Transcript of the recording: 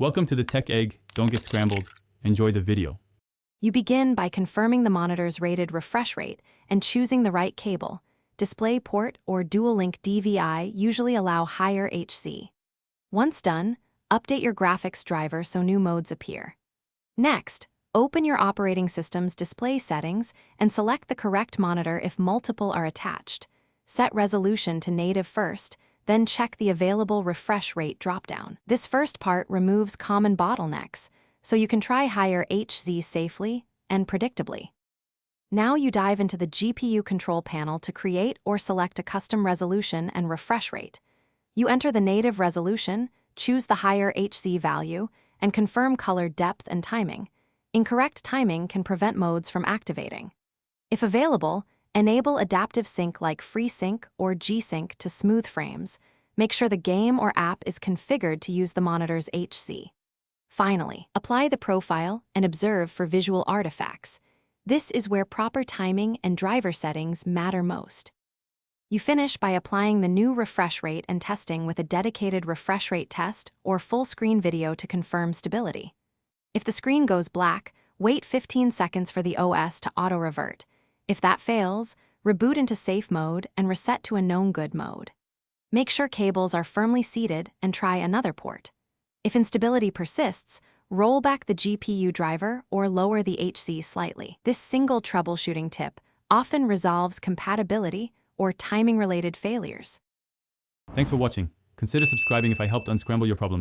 Welcome to the Tech Egg. Don't get scrambled. Enjoy the video. You begin by confirming the monitor's rated refresh rate and choosing the right cable. DisplayPort or dual-link DVI usually allow higher HC. Once done, update your graphics driver so new modes appear. Next, open your operating system's display settings and select the correct monitor if multiple are attached. Set resolution to native first, then check the available refresh rate dropdown. This first part removes common bottlenecks, so you can try higher HZ safely and predictably. Now you dive into the GPU control panel to create or select a custom resolution and refresh rate. You enter the native resolution, choose the higher HZ value, and confirm color depth and timing. Incorrect timing can prevent modes from activating. If available, enable adaptive sync like FreeSync or G-Sync to smooth frames. Make sure the game or app is configured to use the monitor's HC. Finally, apply the profile and observe for visual artifacts. This is where proper timing and driver settings matter most. You finish by applying the new refresh rate and testing with a dedicated refresh rate test or full-screen video to confirm stability. If the screen goes black, wait 15 seconds for the OS to auto-revert. If that fails, reboot into safe mode and reset to a known good mode. Make sure cables are firmly seated and try another port. If instability persists, roll back the GPU driver or lower the HC slightly. This single troubleshooting tip often resolves compatibility or timing-related failures. Thanks for watching. Consider subscribing if I helped unscramble your problems.